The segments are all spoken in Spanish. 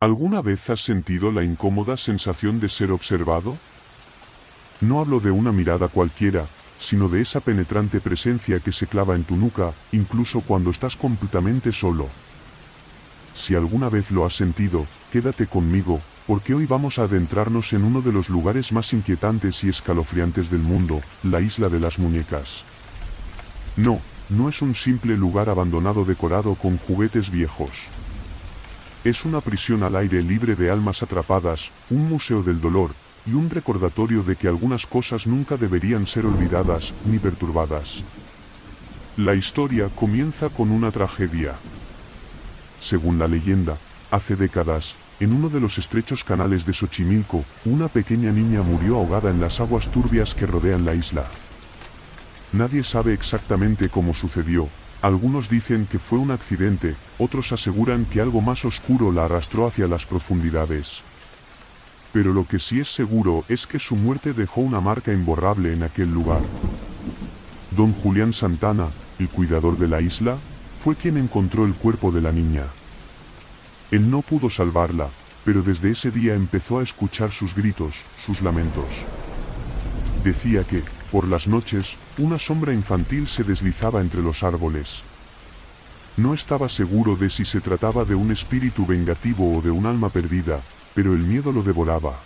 ¿Alguna vez has sentido la incómoda sensación de ser observado? No hablo de una mirada cualquiera, sino de esa penetrante presencia que se clava en tu nuca, incluso cuando estás completamente solo. Si alguna vez lo has sentido, quédate conmigo, porque hoy vamos a adentrarnos en uno de los lugares más inquietantes y escalofriantes del mundo, la Isla de las Muñecas. No es un simple lugar abandonado decorado con juguetes viejos. Es una prisión al aire libre de almas atrapadas, un museo del dolor, y un recordatorio de que algunas cosas nunca deberían ser olvidadas ni perturbadas. La historia comienza con una tragedia. Según la leyenda, hace décadas, en uno de los estrechos canales de Xochimilco, una pequeña niña murió ahogada en las aguas turbias que rodean la isla. Nadie sabe exactamente cómo sucedió. Algunos dicen que fue un accidente, otros aseguran que algo más oscuro la arrastró hacia las profundidades. Pero lo que sí es seguro es que su muerte dejó una marca imborrable en aquel lugar. Don Julián Santana, el cuidador de la isla, fue quien encontró el cuerpo de la niña. Él no pudo salvarla, pero desde ese día empezó a escuchar sus gritos, sus lamentos. Decía que, por las noches, una sombra infantil se deslizaba entre los árboles. No estaba seguro de si se trataba de un espíritu vengativo o de un alma perdida, pero el miedo lo devoraba.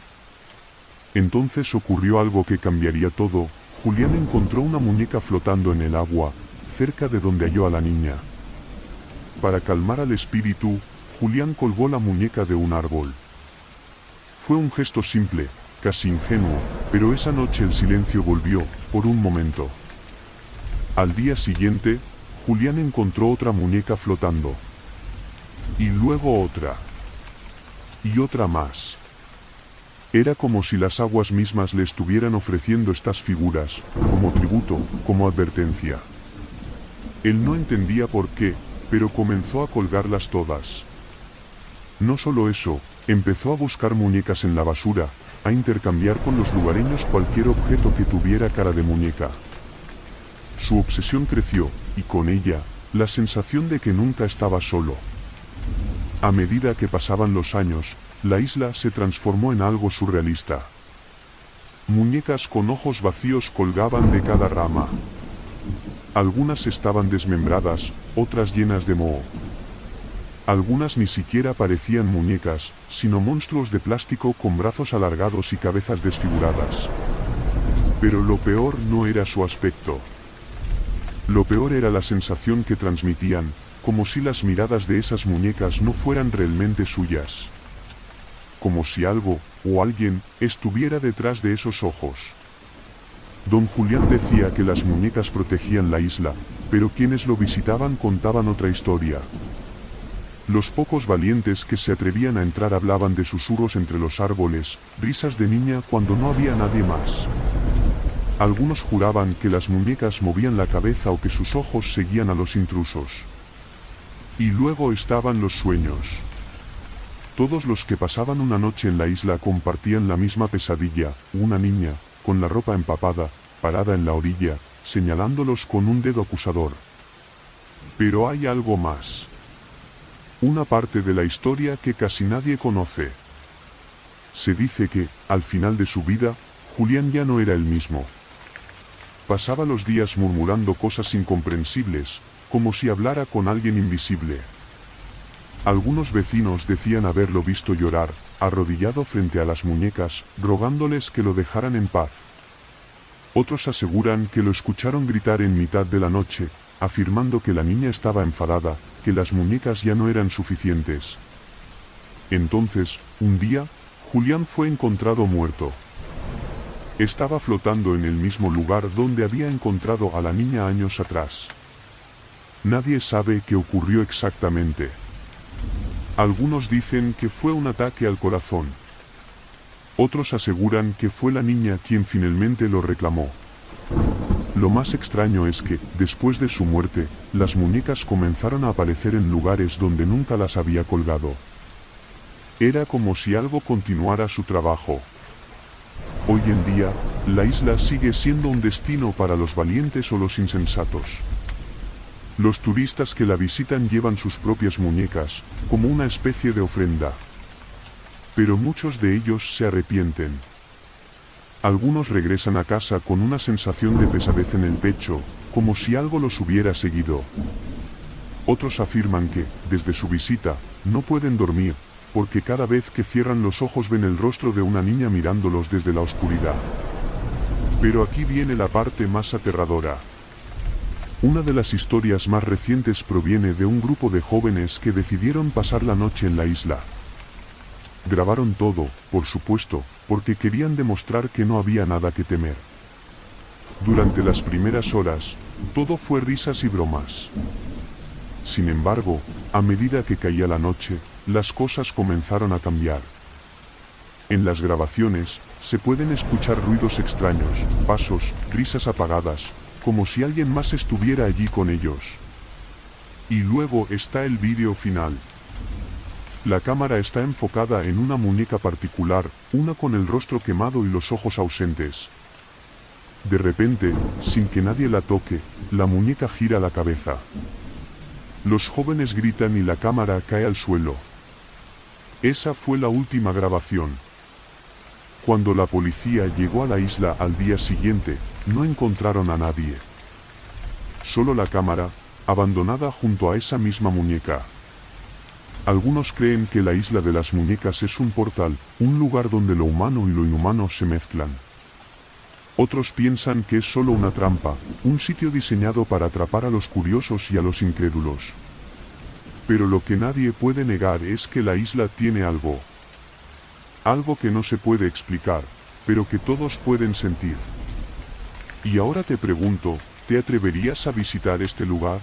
Entonces ocurrió algo que cambiaría todo. Julián encontró una muñeca flotando en el agua, cerca de donde halló a la niña. Para calmar al espíritu, Julián colgó la muñeca de un árbol. Fue un gesto simple, casi ingenuo, pero esa noche el silencio volvió, por un momento. Al día siguiente, Julián encontró otra muñeca flotando. Y luego otra. Y otra más. Era como si las aguas mismas le estuvieran ofreciendo estas figuras, como tributo, como advertencia. Él no entendía por qué, pero comenzó a colgarlas todas. No solo eso, empezó a buscar muñecas en la basura, a intercambiar con los lugareños cualquier objeto que tuviera cara de muñeca. Su obsesión creció, y con ella, la sensación de que nunca estaba solo. A medida que pasaban los años, la isla se transformó en algo surrealista. Muñecas con ojos vacíos colgaban de cada rama. Algunas estaban desmembradas, otras llenas de moho. Algunas ni siquiera parecían muñecas, sino monstruos de plástico con brazos alargados y cabezas desfiguradas. Pero lo peor no era su aspecto. Lo peor era la sensación que transmitían, como si las miradas de esas muñecas no fueran realmente suyas. Como si algo, o alguien, estuviera detrás de esos ojos. Don Julián decía que las muñecas protegían la isla, pero quienes lo visitaban contaban otra historia. Los pocos valientes que se atrevían a entrar hablaban de susurros entre los árboles, risas de niña cuando no había nadie más. Algunos juraban que las muñecas movían la cabeza o que sus ojos seguían a los intrusos. Y luego estaban los sueños. Todos los que pasaban una noche en la isla compartían la misma pesadilla, una niña, con la ropa empapada, parada en la orilla, señalándolos con un dedo acusador. Pero hay algo más. Una parte de la historia que casi nadie conoce. Se dice que, al final de su vida, Julián ya no era el mismo. Pasaba los días murmurando cosas incomprensibles, como si hablara con alguien invisible. Algunos vecinos decían haberlo visto llorar, arrodillado frente a las muñecas, rogándoles que lo dejaran en paz. Otros aseguran que lo escucharon gritar en mitad de la noche, afirmando que la niña estaba enfadada, que las muñecas ya no eran suficientes. Entonces, un día, Julián fue encontrado muerto. Estaba flotando en el mismo lugar donde había encontrado a la niña años atrás. Nadie sabe qué ocurrió exactamente. Algunos dicen que fue un ataque al corazón. Otros aseguran que fue la niña quien finalmente lo reclamó. Lo más extraño es que, después de su muerte, las muñecas comenzaron a aparecer en lugares donde nunca las había colgado. Era como si algo continuara su trabajo. Hoy en día, la isla sigue siendo un destino para los valientes o los insensatos. Los turistas que la visitan llevan sus propias muñecas, como una especie de ofrenda. pero muchos de ellos se arrepienten. Algunos regresan a casa con una sensación de pesadez en el pecho, como si algo los hubiera seguido. Otros afirman que, desde su visita, no pueden dormir, porque cada vez que cierran los ojos ven el rostro de una niña mirándolos desde la oscuridad. Pero aquí viene la parte más aterradora. Una de las historias más recientes proviene de un grupo de jóvenes que decidieron pasar la noche en la isla. Grabaron todo, por supuesto, porque querían demostrar que no había nada que temer. Durante las primeras horas, todo fue risas y bromas. Sin embargo, a medida que caía la noche, las cosas comenzaron a cambiar. En las grabaciones, se pueden escuchar ruidos extraños, pasos, risas apagadas, como si alguien más estuviera allí con ellos. Y luego está el vídeo final. La cámara está enfocada en una muñeca particular, una con el rostro quemado y los ojos ausentes. De repente, sin que nadie la toque, la muñeca gira la cabeza. Los jóvenes gritan y la cámara cae al suelo. Esa fue la última grabación. Cuando la policía llegó a la isla al día siguiente, no encontraron a nadie. Solo la cámara, abandonada junto a esa misma muñeca. Algunos creen que la isla de las muñecas es un portal, un lugar donde lo humano y lo inhumano se mezclan. Otros piensan que es solo una trampa, un sitio diseñado para atrapar a los curiosos y a los incrédulos. Pero lo que nadie puede negar es que la isla tiene algo. Algo que no se puede explicar, pero que todos pueden sentir. Y ahora te pregunto, ¿te atreverías a visitar este lugar?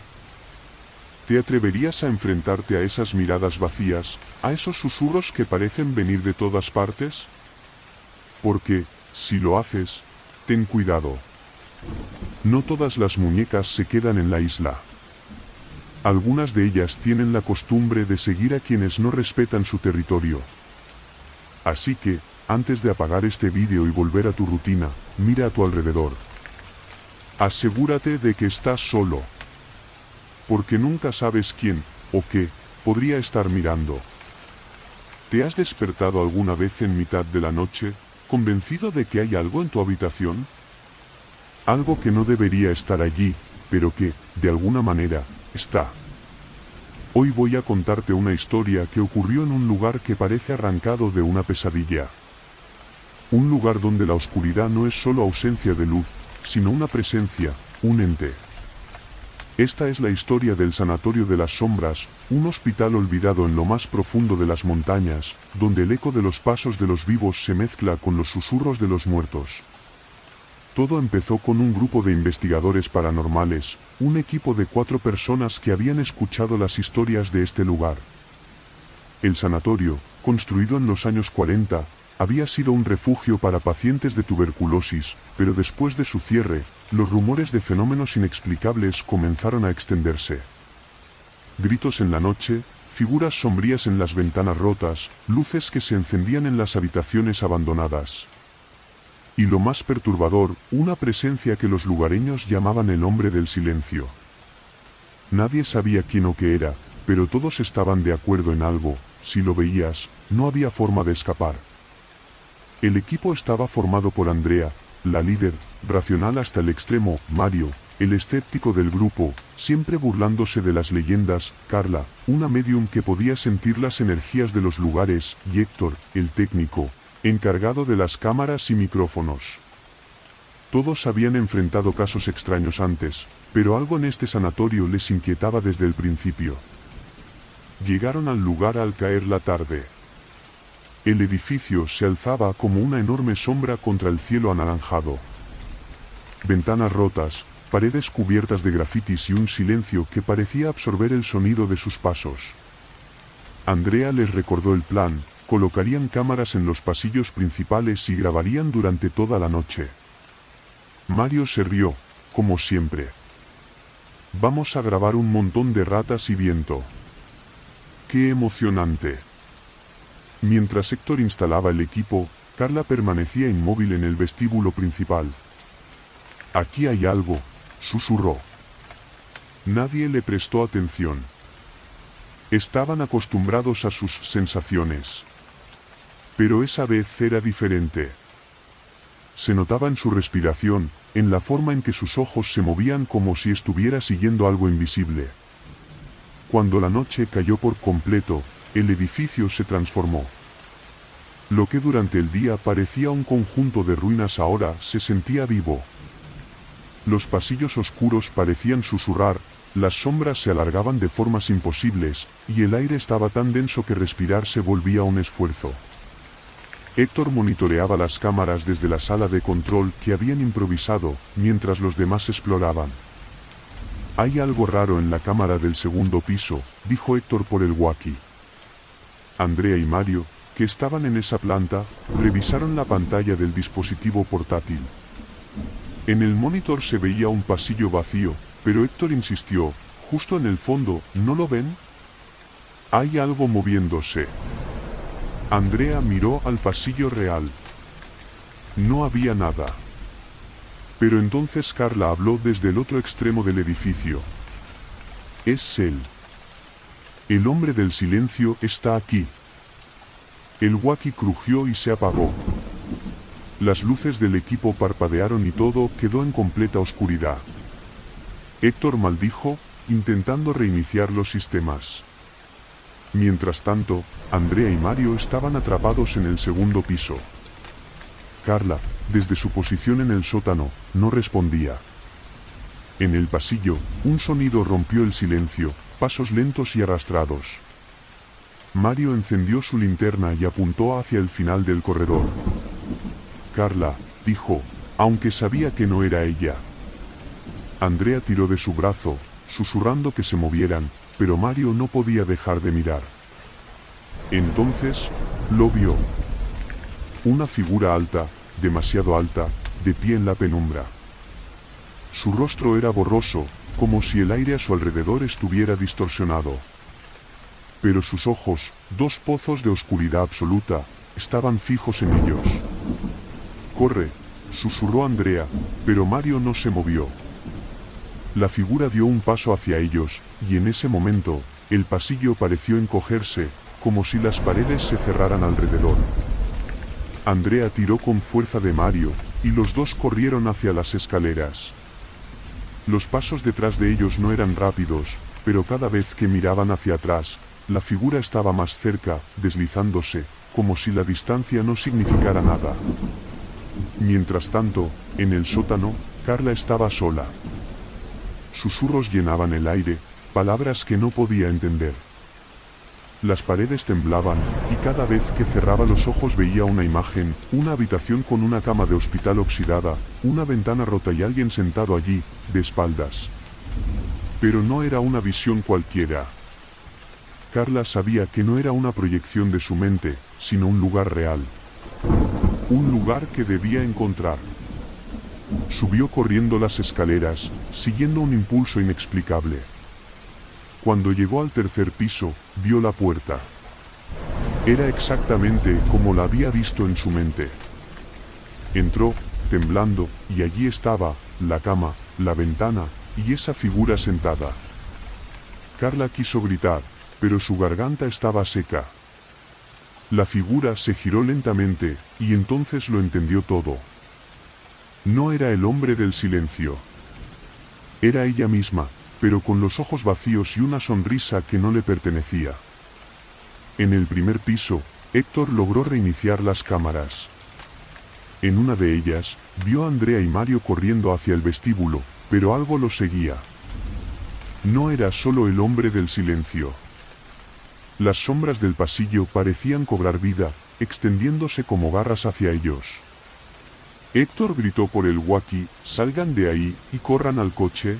¿Te atreverías a enfrentarte a esas miradas vacías, a esos susurros que parecen venir de todas partes? Porque, si lo haces, ten cuidado. No todas las muñecas se quedan en la isla. Algunas de ellas tienen la costumbre de seguir a quienes no respetan su territorio. Así que, antes de apagar este vídeo y volver a tu rutina, mira a tu alrededor. Asegúrate de que estás solo. Porque nunca sabes quién, o qué, podría estar mirando. ¿Te has despertado alguna vez en mitad de la noche, convencido de que hay algo en tu habitación? Algo que no debería estar allí, pero que, de alguna manera, está. Hoy voy a contarte una historia que ocurrió en un lugar que parece arrancado de una pesadilla. Un lugar donde la oscuridad no es solo ausencia de luz, sino una presencia, un ente. Esta es la historia del Sanatorio de las Sombras, un hospital olvidado en lo más profundo de las montañas, donde el eco de los pasos de los vivos se mezcla con los susurros de los muertos. Todo empezó con un grupo de investigadores paranormales, un equipo de 4 personas que habían escuchado las historias de este lugar. El sanatorio, construido en los años 40, había sido un refugio para pacientes de tuberculosis, pero después de su cierre, los rumores de fenómenos inexplicables comenzaron a extenderse. Gritos en la noche, figuras sombrías en las ventanas rotas, luces que se encendían en las habitaciones abandonadas. Y lo más perturbador, una presencia que los lugareños llamaban el hombre del silencio. Nadie sabía quién o qué era, pero todos estaban de acuerdo en algo: si lo veías, no había forma de escapar. El equipo estaba formado por Andrea, la líder, racional hasta el extremo; Mario, el escéptico del grupo, siempre burlándose de las leyendas; Carla, una medium que podía sentir las energías de los lugares; y Héctor, el técnico, encargado de las cámaras y micrófonos. Todos habían enfrentado casos extraños antes, pero algo en este sanatorio les inquietaba desde el principio. Llegaron al lugar al caer la tarde. El edificio se alzaba como una enorme sombra contra el cielo anaranjado. Ventanas rotas, paredes cubiertas de grafitis y un silencio que parecía absorber el sonido de sus pasos. Andrea les recordó el plan: colocarían cámaras en los pasillos principales y grabarían durante toda la noche. Mario se rió, como siempre. Vamos a grabar un montón de ratas y viento. ¡Qué emocionante! Mientras Héctor instalaba el equipo, Carla permanecía inmóvil en el vestíbulo principal. Aquí hay algo, susurró. Nadie le prestó atención. Estaban acostumbrados a sus sensaciones. Pero esa vez era diferente. Se notaba en su respiración, en la forma en que sus ojos se movían como si estuviera siguiendo algo invisible. Cuando la noche cayó por completo, el edificio se transformó. Lo que durante el día parecía un conjunto de ruinas ahora se sentía vivo. Los pasillos oscuros parecían susurrar, las sombras se alargaban de formas imposibles, y el aire estaba tan denso que respirar se volvía un esfuerzo. Héctor monitoreaba las cámaras desde la sala de control que habían improvisado, mientras los demás exploraban. «Hay algo raro en la cámara del segundo piso», dijo Héctor por el walkie. Andrea y Mario, que estaban en esa planta, revisaron la pantalla del dispositivo portátil. En el monitor se veía un pasillo vacío, pero Héctor insistió, «Justo en el fondo, ¿no lo ven? Hay algo moviéndose». Andrea miró al pasillo real. No había nada. Pero entonces Carla habló desde el otro extremo del edificio. «Es él. El hombre del silencio está aquí». El walkie crujió y se apagó. Las luces del equipo parpadearon y todo quedó en completa oscuridad. Héctor maldijo, intentando reiniciar los sistemas. Mientras tanto, Andrea y Mario estaban atrapados en el segundo piso. Carla, desde su posición en el sótano, no respondía. En el pasillo, un sonido rompió el silencio, pasos lentos y arrastrados. Mario encendió su linterna y apuntó hacia el final del corredor. «Carla», dijo, aunque sabía que no era ella. Andrea tiró de su brazo, susurrando que se movieran, pero Mario no podía dejar de mirar. Entonces, lo vio. Una figura alta, demasiado alta, de pie en la penumbra. Su rostro era borroso, como si el aire a su alrededor estuviera distorsionado. Pero sus ojos, dos pozos de oscuridad absoluta, estaban fijos en ellos. «Corre», susurró Andrea, pero Mario no se movió. La figura dio un paso hacia ellos, y en ese momento, el pasillo pareció encogerse, como si las paredes se cerraran alrededor. Andrea tiró con fuerza de Mario, y los dos corrieron hacia las escaleras. Los pasos detrás de ellos no eran rápidos, pero cada vez que miraban hacia atrás, la figura estaba más cerca, deslizándose, como si la distancia no significara nada. Mientras tanto, en el sótano, Carla estaba sola. Susurros llenaban el aire, palabras que no podía entender. Las paredes temblaban, y cada vez que cerraba los ojos veía una imagen, una habitación con una cama de hospital oxidada, una ventana rota y alguien sentado allí, de espaldas. Pero no era una visión cualquiera. Carla sabía que no era una proyección de su mente, sino un lugar real. Un lugar que debía encontrar. Subió corriendo las escaleras, siguiendo un impulso inexplicable. Cuando llegó al tercer piso, vio la puerta. Era exactamente como la había visto en su mente. Entró, temblando, y allí estaba, la cama, la ventana, y esa figura sentada. Carla quiso gritar, pero su garganta estaba seca. La figura se giró lentamente, y entonces lo entendió todo. No era el hombre del silencio. Era ella misma, pero con los ojos vacíos y una sonrisa que no le pertenecía. En el primer piso, Héctor logró reiniciar las cámaras. En una de ellas, vio a Andrea y Mario corriendo hacia el vestíbulo, pero algo los seguía. No era solo el hombre del silencio. Las sombras del pasillo parecían cobrar vida, extendiéndose como garras hacia ellos. Héctor gritó por el walkie, «Salgan de ahí, y corran al coche».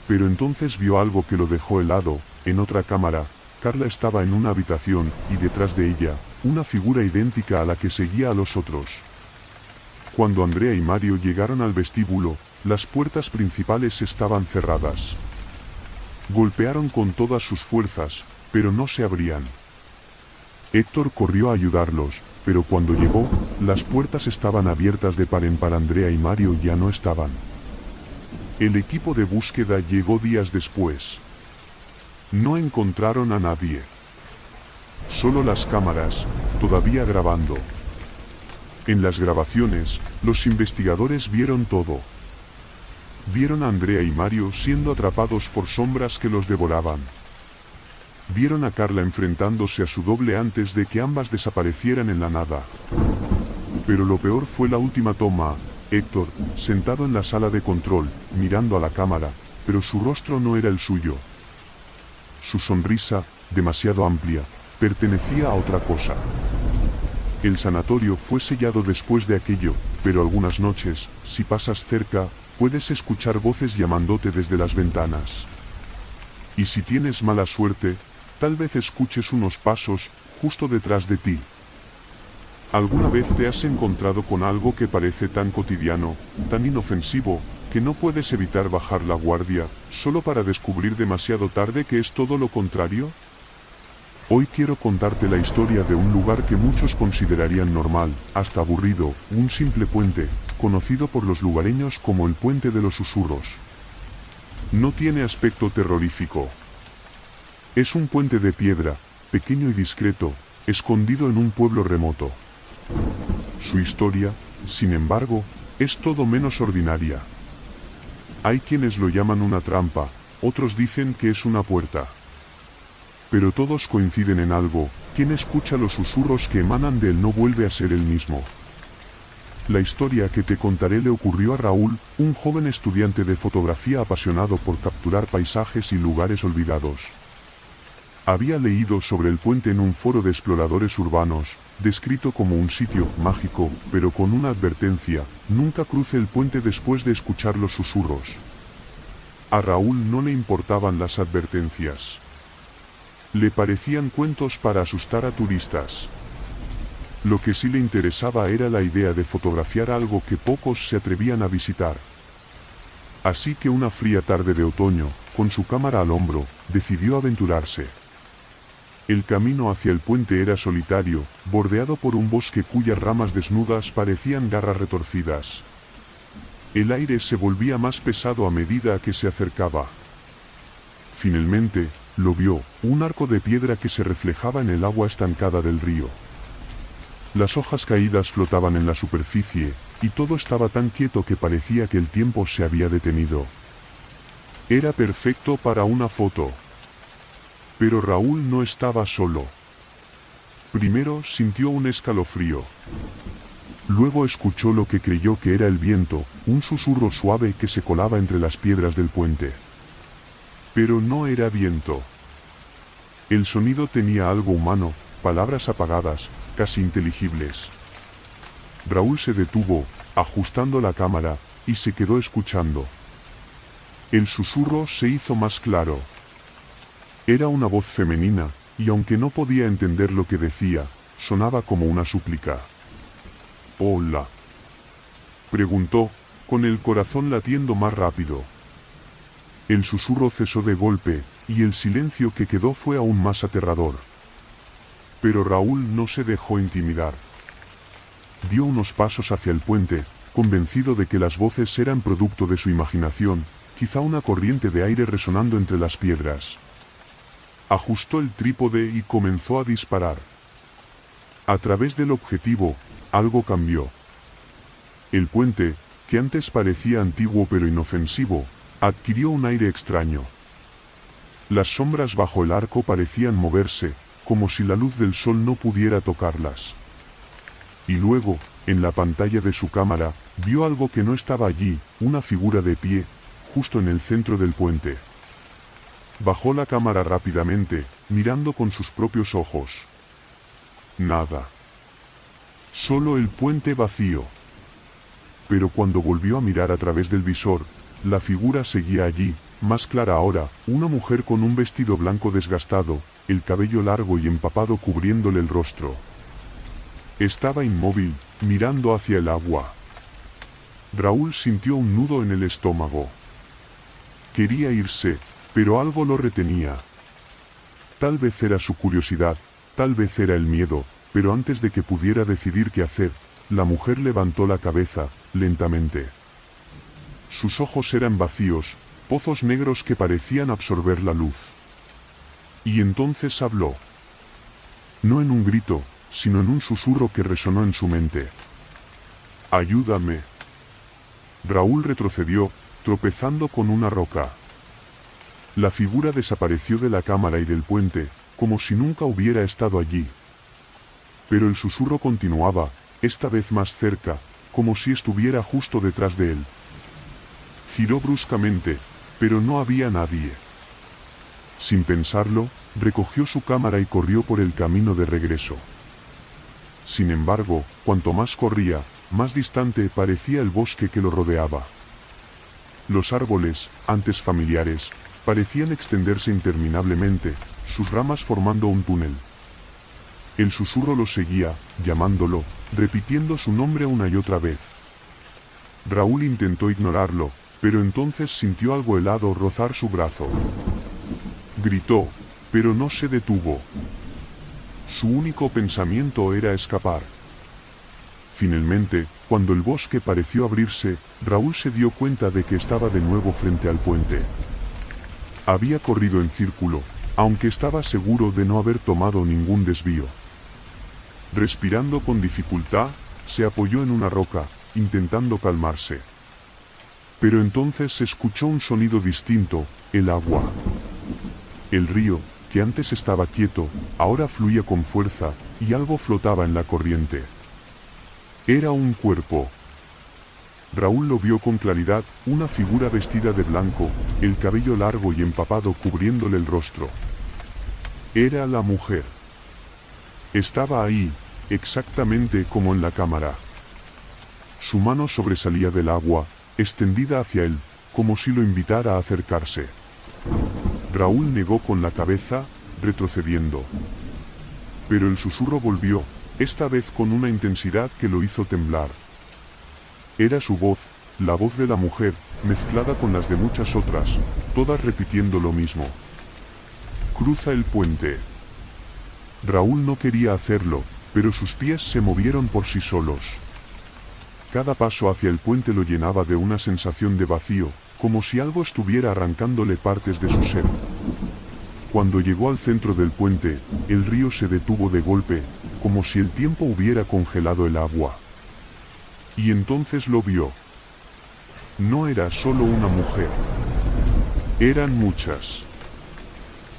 Pero entonces vio algo que lo dejó helado. En otra cámara, Carla estaba en una habitación, y detrás de ella, una figura idéntica a la que seguía a los otros. Cuando Andrea y Mario llegaron al vestíbulo, las puertas principales estaban cerradas. Golpearon con todas sus fuerzas, pero no se abrían. Héctor corrió a ayudarlos, pero cuando llegó, las puertas estaban abiertas de par en par. Andrea y Mario ya no estaban. El equipo de búsqueda llegó días después. No encontraron a nadie. Solo las cámaras, todavía grabando. En las grabaciones, los investigadores vieron todo. Vieron a Andrea y Mario siendo atrapados por sombras que los devoraban. Vieron a Carla enfrentándose a su doble antes de que ambas desaparecieran en la nada. Pero lo peor fue la última toma, Héctor, sentado en la sala de control, mirando a la cámara, pero su rostro no era el suyo. Su sonrisa, demasiado amplia, pertenecía a otra cosa. El sanatorio fue sellado después de aquello, pero algunas noches, si pasas cerca, puedes escuchar voces llamándote desde las ventanas. Y si tienes mala suerte, tal vez escuches unos pasos, justo detrás de ti. ¿Alguna vez te has encontrado con algo que parece tan cotidiano, tan inofensivo, que no puedes evitar bajar la guardia, solo para descubrir demasiado tarde que es todo lo contrario? Hoy quiero contarte la historia de un lugar que muchos considerarían normal, hasta aburrido, un simple puente, conocido por los lugareños como el Puente de los Susurros. No tiene aspecto terrorífico. Es un puente de piedra, pequeño y discreto, escondido en un pueblo remoto. Su historia, sin embargo, es todo menos ordinaria. Hay quienes lo llaman una trampa, otros dicen que es una puerta. Pero todos coinciden en algo: quien escucha los susurros que emanan de él no vuelve a ser el mismo. La historia que te contaré le ocurrió a Raúl, un joven estudiante de fotografía apasionado por capturar paisajes y lugares olvidados. Había leído sobre el puente en un foro de exploradores urbanos, descrito como un sitio mágico, pero con una advertencia: nunca cruce el puente después de escuchar los susurros. A Raúl no le importaban las advertencias. Le parecían cuentos para asustar a turistas. Lo que sí le interesaba era la idea de fotografiar algo que pocos se atrevían a visitar. Así que una fría tarde de otoño, con su cámara al hombro, decidió aventurarse. El camino hacia el puente era solitario, bordeado por un bosque cuyas ramas desnudas parecían garras retorcidas. El aire se volvía más pesado a medida que se acercaba. Finalmente, lo vio, un arco de piedra que se reflejaba en el agua estancada del río. Las hojas caídas flotaban en la superficie, y todo estaba tan quieto que parecía que el tiempo se había detenido. Era perfecto para una foto. Pero Raúl no estaba solo. Primero sintió un escalofrío. Luego escuchó lo que creyó que era el viento, un susurro suave que se colaba entre las piedras del puente. Pero no era viento. El sonido tenía algo humano, palabras apagadas, casi inteligibles. Raúl se detuvo, ajustando la cámara, y se quedó escuchando. El susurro se hizo más claro. Era una voz femenina, y aunque no podía entender lo que decía, sonaba como una súplica. «Hola», preguntó, con el corazón latiendo más rápido. El susurro cesó de golpe, y el silencio que quedó fue aún más aterrador. Pero Raúl no se dejó intimidar. Dio unos pasos hacia el puente, convencido de que las voces eran producto de su imaginación, quizá una corriente de aire resonando entre las piedras. Ajustó el trípode y comenzó a disparar. A través del objetivo, algo cambió. El puente, que antes parecía antiguo pero inofensivo, adquirió un aire extraño. Las sombras bajo el arco parecían moverse, como si la luz del sol no pudiera tocarlas. Y luego, en la pantalla de su cámara, vio algo que no estaba allí, una figura de pie, justo en el centro del puente. Bajó la cámara rápidamente, mirando con sus propios ojos. Nada. Solo el puente vacío. Pero cuando volvió a mirar a través del visor, la figura seguía allí, más clara ahora, una mujer con un vestido blanco desgastado, el cabello largo y empapado cubriéndole el rostro. Estaba inmóvil, mirando hacia el agua. Raúl sintió un nudo en el estómago. Quería irse, pero algo lo retenía. Tal vez era su curiosidad, tal vez era el miedo, pero antes de que pudiera decidir qué hacer, la mujer levantó la cabeza, lentamente. Sus ojos eran vacíos, pozos negros que parecían absorber la luz. Y entonces habló. No en un grito, sino en un susurro que resonó en su mente. «Ayúdame». Raúl retrocedió, tropezando con una roca. La figura desapareció de la cámara y del puente, como si nunca hubiera estado allí. Pero el susurro continuaba, esta vez más cerca, como si estuviera justo detrás de él. Giró bruscamente, pero no había nadie. Sin pensarlo, recogió su cámara y corrió por el camino de regreso. Sin embargo, cuanto más corría, más distante parecía el bosque que lo rodeaba. Los árboles, antes familiares, parecían extenderse interminablemente, sus ramas formando un túnel. El susurro lo seguía, llamándolo, repitiendo su nombre una y otra vez. Raúl intentó ignorarlo, pero entonces sintió algo helado rozar su brazo. Gritó, pero no se detuvo. Su único pensamiento era escapar. Finalmente, cuando el bosque pareció abrirse, Raúl se dio cuenta de que estaba de nuevo frente al puente. Había corrido en círculo, aunque estaba seguro de no haber tomado ningún desvío. Respirando con dificultad, se apoyó en una roca, intentando calmarse. Pero entonces se escuchó un sonido distinto, el agua. El río, que antes estaba quieto, ahora fluía con fuerza, y algo flotaba en la corriente. Era un cuerpo. Raúl lo vio con claridad, una figura vestida de blanco, el cabello largo y empapado cubriéndole el rostro. Era la mujer. Estaba ahí, exactamente como en la cámara. Su mano sobresalía del agua, extendida hacia él, como si lo invitara a acercarse. Raúl negó con la cabeza, retrocediendo. Pero el susurro volvió, esta vez con una intensidad que lo hizo temblar. Era su voz, la voz de la mujer, mezclada con las de muchas otras, todas repitiendo lo mismo. «Cruza el puente». Raúl no quería hacerlo, pero sus pies se movieron por sí solos. Cada paso hacia el puente lo llenaba de una sensación de vacío, como si algo estuviera arrancándole partes de su ser. Cuando llegó al centro del puente, el río se detuvo de golpe, como si el tiempo hubiera congelado el agua. Y entonces lo vio. No era solo una mujer. Eran muchas.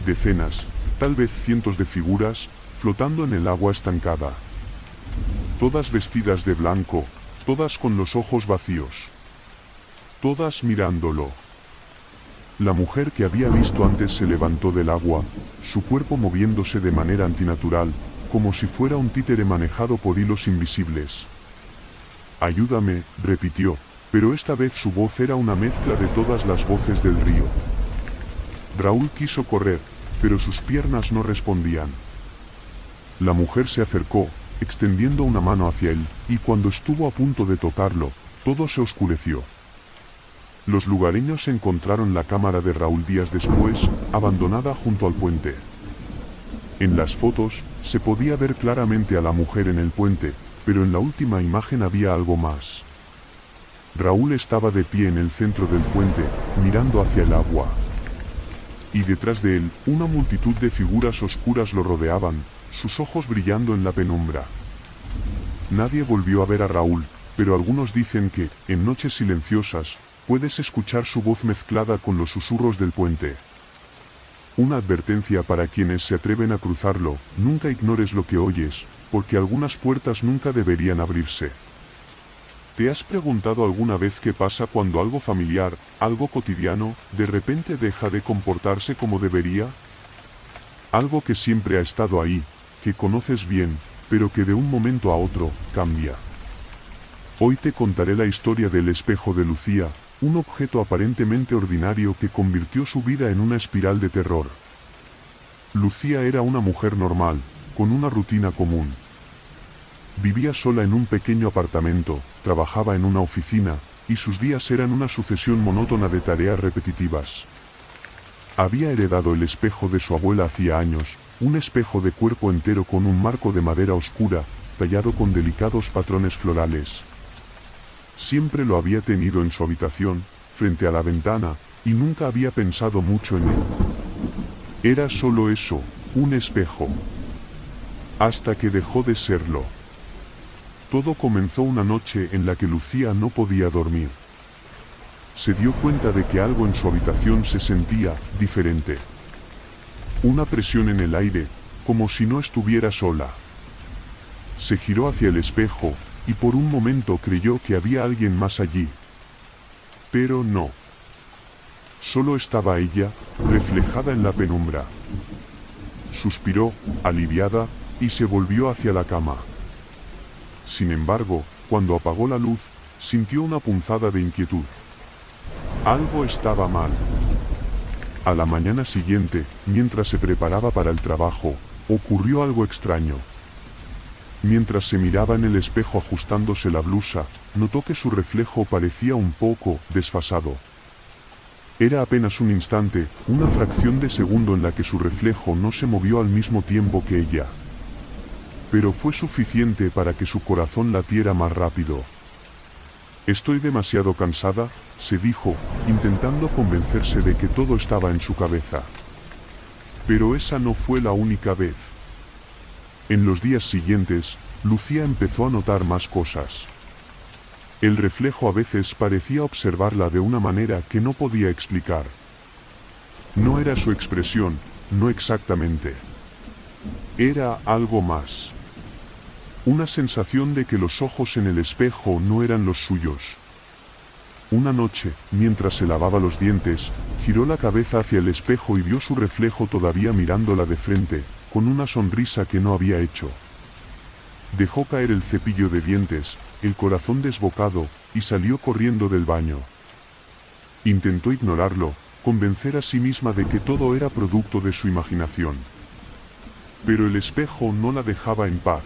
Decenas, tal vez cientos de figuras, flotando en el agua estancada. Todas vestidas de blanco, todas con los ojos vacíos. Todas mirándolo. La mujer que había visto antes se levantó del agua, su cuerpo moviéndose de manera antinatural, como si fuera un títere manejado por hilos invisibles. «Ayúdame», repitió, pero esta vez su voz era una mezcla de todas las voces del río. Raúl quiso correr, pero sus piernas no respondían. La mujer se acercó, extendiendo una mano hacia él, y cuando estuvo a punto de tocarlo, todo se oscureció. Los lugareños encontraron la cámara de Raúl días después, abandonada junto al puente. En las fotos, se podía ver claramente a la mujer en el puente, pero en la última imagen había algo más. Raúl estaba de pie en el centro del puente, mirando hacia el agua. Y detrás de él, una multitud de figuras oscuras lo rodeaban, sus ojos brillando en la penumbra. Nadie volvió a ver a Raúl, pero algunos dicen que, en noches silenciosas, puedes escuchar su voz mezclada con los susurros del puente. Una advertencia para quienes se atreven a cruzarlo: nunca ignores lo que oyes, porque algunas puertas nunca deberían abrirse. ¿Te has preguntado alguna vez qué pasa cuando algo familiar, algo cotidiano, de repente deja de comportarse como debería? Algo que siempre ha estado ahí, que conoces bien, pero que de un momento a otro, cambia. Hoy te contaré la historia del espejo de Lucía, un objeto aparentemente ordinario que convirtió su vida en una espiral de terror. Lucía era una mujer normal, con una rutina común. Vivía sola en un pequeño apartamento, trabajaba en una oficina, y sus días eran una sucesión monótona de tareas repetitivas. Había heredado el espejo de su abuela hacía años, un espejo de cuerpo entero con un marco de madera oscura, tallado con delicados patrones florales. Siempre lo había tenido en su habitación, frente a la ventana, y nunca había pensado mucho en él. Era solo eso, un espejo. hasta que dejó de serlo. Todo comenzó una noche en la que Lucía no podía dormir. Se dio cuenta de que algo en su habitación se sentía diferente. Una presión en el aire, como si no estuviera sola. Se giró hacia el espejo, y por un momento creyó que había alguien más allí. Pero no. Solo estaba ella, reflejada en la penumbra. Suspiró, aliviada, y se volvió hacia la cama. Sin embargo, cuando apagó la luz, sintió una punzada de inquietud. Algo estaba mal. A la mañana siguiente, mientras se preparaba para el trabajo, ocurrió algo extraño. Mientras se miraba en el espejo ajustándose la blusa, notó que su reflejo parecía un poco desfasado. Era apenas un instante, una fracción de segundo en la que su reflejo no se movió al mismo tiempo que ella. Pero fue suficiente para que su corazón latiera más rápido. Estoy demasiado cansada, se dijo, intentando convencerse de que todo estaba en su cabeza. Pero esa no fue la única vez. En los días siguientes, Lucía empezó a notar más cosas. El reflejo a veces parecía observarla de una manera que no podía explicar. No era su expresión, no exactamente. Era algo más. Una sensación de que los ojos en el espejo no eran los suyos. Una noche, mientras se lavaba los dientes, giró la cabeza hacia el espejo y vio su reflejo todavía mirándola de frente, con una sonrisa que no había hecho. Dejó caer el cepillo de dientes, el corazón desbocado, y salió corriendo del baño. Intentó ignorarlo, convencer a sí misma de que todo era producto de su imaginación. Pero el espejo no la dejaba en paz.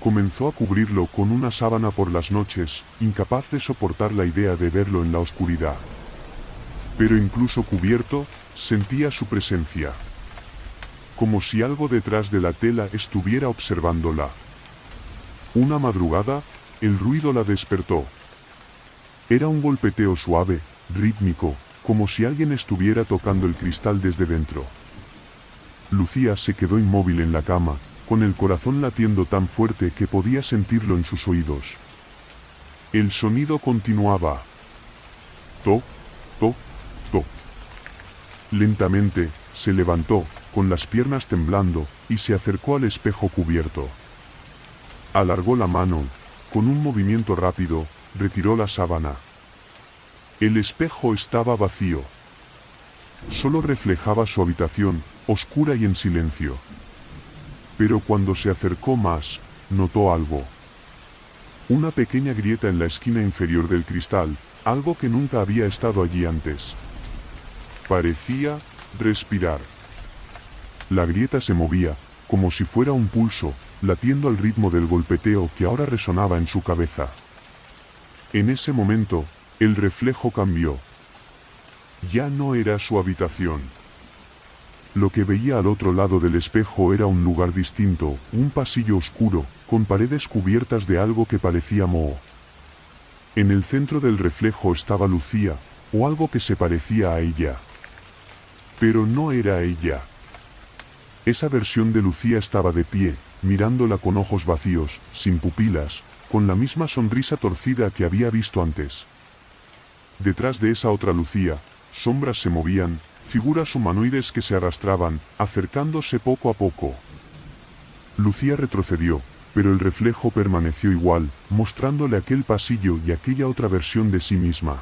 Comenzó a cubrirlo con una sábana por las noches, incapaz de soportar la idea de verlo en la oscuridad. Pero incluso cubierto, sentía su presencia. Como si algo detrás de la tela estuviera observándola. Una madrugada, el ruido la despertó. Era un golpeteo suave, rítmico, como si alguien estuviera tocando el cristal desde dentro. Lucía se quedó inmóvil en la cama, con el corazón latiendo tan fuerte que podía sentirlo en sus oídos. El sonido continuaba. Toc, toc, toc. Lentamente, se levantó, con las piernas temblando, y se acercó al espejo cubierto. Alargó la mano, con un movimiento rápido, retiró la sábana. El espejo estaba vacío. Solo reflejaba su habitación, oscura y en silencio. Pero cuando se acercó más, notó algo. Una pequeña grieta en la esquina inferior del cristal, algo que nunca había estado allí antes. Parecía respirar. La grieta se movía, como si fuera un pulso, latiendo al ritmo del golpeteo que ahora resonaba en su cabeza. En ese momento, el reflejo cambió. Ya no era su habitación. Lo que veía al otro lado del espejo era un lugar distinto, un pasillo oscuro, con paredes cubiertas de algo que parecía moho. En el centro del reflejo estaba Lucía, o algo que se parecía a ella. Pero no era ella. Esa versión de Lucía estaba de pie, mirándola con ojos vacíos, sin pupilas, con la misma sonrisa torcida que había visto antes. Detrás de esa otra Lucía, sombras se movían, figuras humanoides que se arrastraban, acercándose poco a poco. Lucía retrocedió, pero el reflejo permaneció igual, mostrándole aquel pasillo y aquella otra versión de sí misma.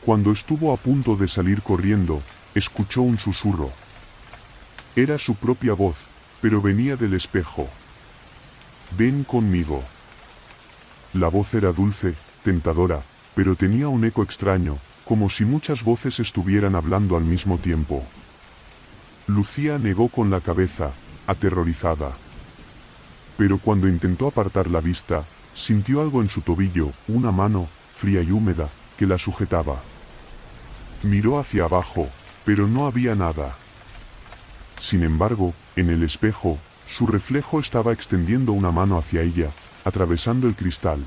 Cuando estuvo a punto de salir corriendo, escuchó un susurro. Era su propia voz, pero venía del espejo. «Ven conmigo». La voz era dulce, tentadora, pero tenía un eco extraño, como si muchas voces estuvieran hablando al mismo tiempo. Lucía negó con la cabeza, aterrorizada. Pero cuando intentó apartar la vista, sintió algo en su tobillo, una mano, fría y húmeda, que la sujetaba. Miró hacia abajo, pero no había nada. Sin embargo, en el espejo, su reflejo estaba extendiendo una mano hacia ella, atravesando el cristal.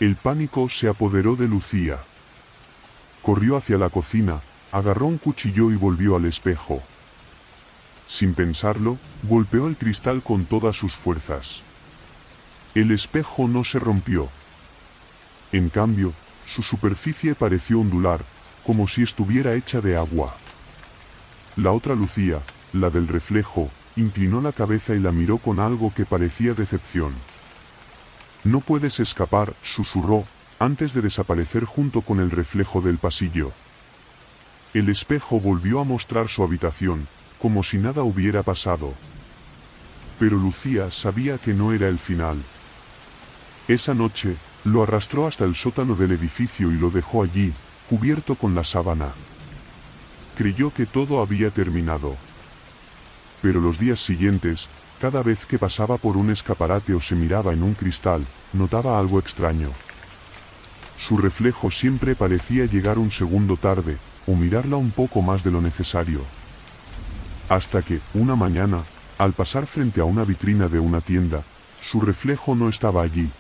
El pánico se apoderó de Lucía. Corrió hacia la cocina, agarró un cuchillo y volvió al espejo. Sin pensarlo, golpeó el cristal con todas sus fuerzas. El espejo no se rompió. En cambio, su superficie pareció ondular, como si estuviera hecha de agua. La otra Lucía, la del reflejo, inclinó la cabeza y la miró con algo que parecía decepción. «No puedes escapar», susurró, antes de desaparecer junto con el reflejo del pasillo. El espejo volvió a mostrar su habitación, como si nada hubiera pasado. Pero Lucía sabía que no era el final. Esa noche, lo arrastró hasta el sótano del edificio y lo dejó allí, cubierto con la sábana. Creyó que todo había terminado. Pero los días siguientes, cada vez que pasaba por un escaparate o se miraba en un cristal, notaba algo extraño. Su reflejo siempre parecía llegar un segundo tarde, o mirarla un poco más de lo necesario. Hasta que, una mañana, al pasar frente a una vitrina de una tienda, su reflejo no estaba allí.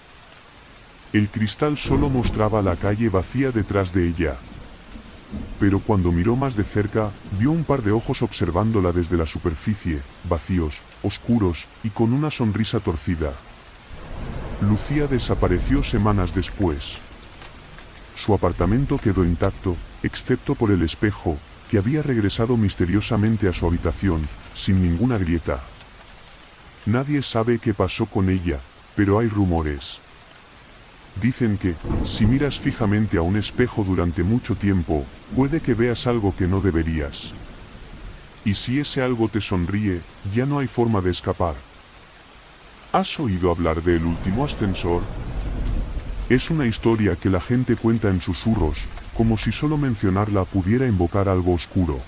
El cristal solo mostraba la calle vacía detrás de ella. Pero cuando miró más de cerca, vio un par de ojos observándola desde la superficie, vacíos, oscuros, y con una sonrisa torcida. Lucía desapareció semanas después. Su apartamento quedó intacto, excepto por el espejo, que había regresado misteriosamente a su habitación, sin ninguna grieta. Nadie sabe qué pasó con ella, pero hay rumores. Dicen que, si miras fijamente a un espejo durante mucho tiempo, puede que veas algo que no deberías. Y si ese algo te sonríe, ya no hay forma de escapar. ¿Has oído hablar del último ascensor? Es una historia que la gente cuenta en susurros, como si solo mencionarla pudiera invocar algo oscuro.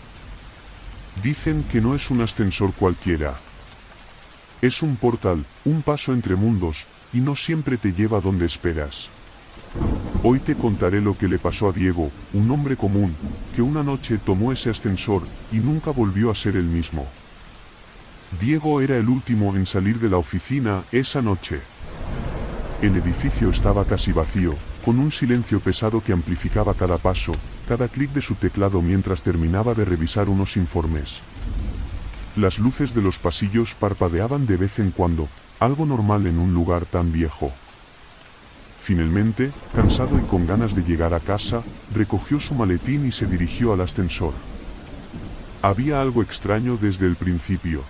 Dicen que no es un ascensor cualquiera. Es un portal, un paso entre mundos, y no siempre te lleva donde esperas. Hoy te contaré lo que le pasó a Diego, un hombre común, que una noche tomó ese ascensor, y nunca volvió a ser el mismo. Diego era el último en salir de la oficina esa noche. El edificio estaba casi vacío, con un silencio pesado que amplificaba cada paso, cada clic de su teclado mientras terminaba de revisar unos informes. Las luces de los pasillos parpadeaban de vez en cuando, algo normal en un lugar tan viejo. Finalmente, cansado y con ganas de llegar a casa, recogió su maletín y se dirigió al ascensor. Había algo extraño desde el principio.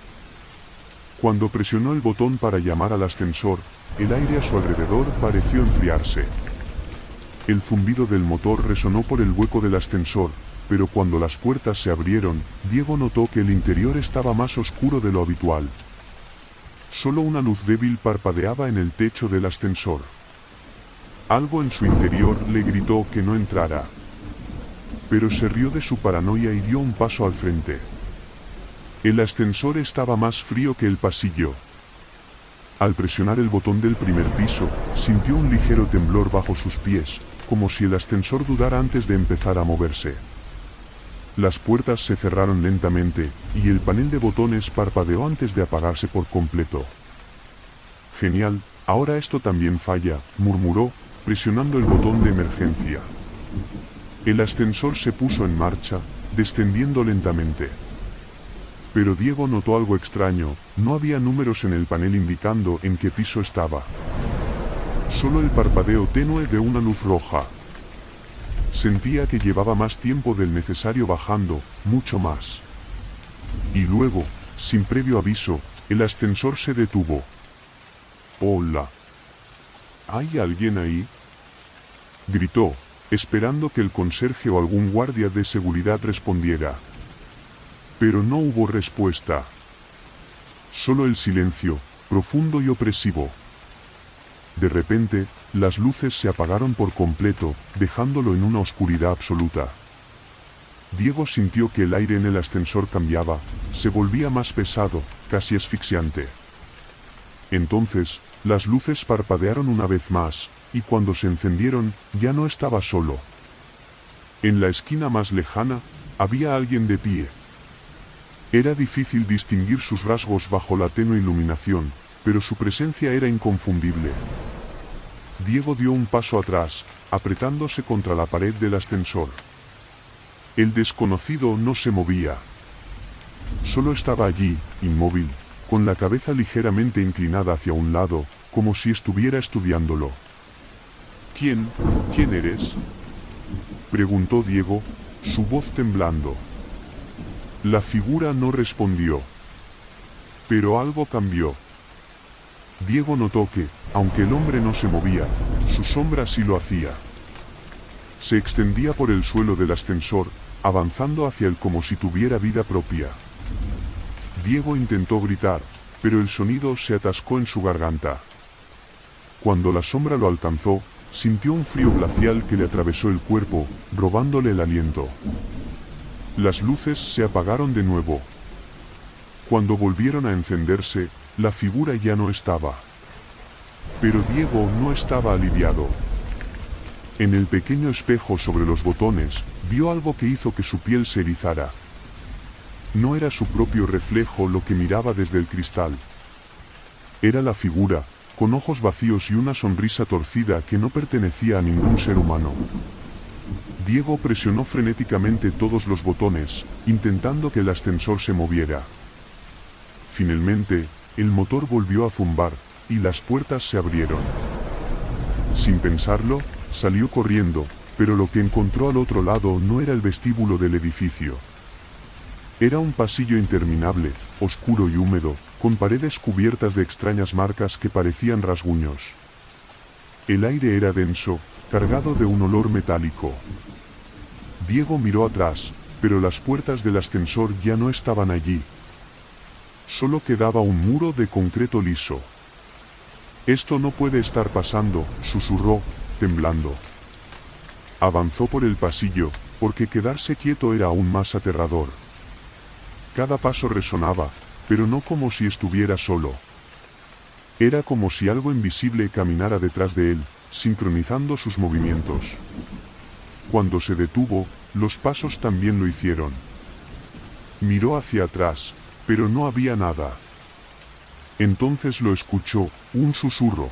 Cuando presionó el botón para llamar al ascensor, el aire a su alrededor pareció enfriarse. El zumbido del motor resonó por el hueco del ascensor, pero cuando las puertas se abrieron, Diego notó que el interior estaba más oscuro de lo habitual. Solo una luz débil parpadeaba en el techo del ascensor. Algo en su interior le gritó que no entrara. Pero se rió de su paranoia y dio un paso al frente. El ascensor estaba más frío que el pasillo. Al presionar el botón del primer piso, sintió un ligero temblor bajo sus pies, como si el ascensor dudara antes de empezar a moverse. Las puertas se cerraron lentamente, y el panel de botones parpadeó antes de apagarse por completo. «Genial, ahora esto también falla», murmuró, presionando el botón de emergencia. El ascensor se puso en marcha, descendiendo lentamente. Pero Diego notó algo extraño, no había números en el panel indicando en qué piso estaba. Solo el parpadeo tenue de una luz roja. Sentía que llevaba más tiempo del necesario bajando, mucho más. Y luego, sin previo aviso, el ascensor se detuvo. «Hola. ¿Hay alguien ahí?», gritó, esperando que el conserje o algún guardia de seguridad respondiera. Pero no hubo respuesta. Solo el silencio, profundo y opresivo. De repente, las luces se apagaron por completo, dejándolo en una oscuridad absoluta. Diego sintió que el aire en el ascensor cambiaba, se volvía más pesado, casi asfixiante. Entonces, las luces parpadearon una vez más, y cuando se encendieron, ya no estaba solo. En la esquina más lejana, había alguien de pie. Era difícil distinguir sus rasgos bajo la tenue iluminación, pero su presencia era inconfundible. Diego dio un paso atrás, apretándose contra la pared del ascensor. El desconocido no se movía. Solo estaba allí, inmóvil, con la cabeza ligeramente inclinada hacia un lado, como si estuviera estudiándolo. ¿Quién eres?, preguntó Diego, su voz temblando. La figura no respondió. Pero algo cambió. Diego notó que, aunque el hombre no se movía, su sombra sí lo hacía. Se extendía por el suelo del ascensor, avanzando hacia él como si tuviera vida propia. Diego intentó gritar, pero el sonido se atascó en su garganta. Cuando la sombra lo alcanzó, sintió un frío glacial que le atravesó el cuerpo, robándole el aliento. Las luces se apagaron de nuevo. Cuando volvieron a encenderse, la figura ya no estaba. Pero Diego no estaba aliviado. En el pequeño espejo sobre los botones, vio algo que hizo que su piel se erizara. No era su propio reflejo lo que miraba desde el cristal. Era la figura, con ojos vacíos y una sonrisa torcida que no pertenecía a ningún ser humano. Diego presionó frenéticamente todos los botones, intentando que el ascensor se moviera. Finalmente, el motor volvió a zumbar, y las puertas se abrieron. Sin pensarlo, salió corriendo, pero lo que encontró al otro lado no era el vestíbulo del edificio. Era un pasillo interminable, oscuro y húmedo, con paredes cubiertas de extrañas marcas que parecían rasguños. El aire era denso, cargado de un olor metálico. Diego miró atrás, pero las puertas del ascensor ya no estaban allí. Solo quedaba un muro de concreto liso. «Esto no puede estar pasando», susurró, temblando. Avanzó por el pasillo, porque quedarse quieto era aún más aterrador. Cada paso resonaba, pero no como si estuviera solo. Era como si algo invisible caminara detrás de él, sincronizando sus movimientos. Cuando se detuvo, los pasos también lo hicieron. Miró hacia atrás, pero no había nada. Entonces lo escuchó, un susurro.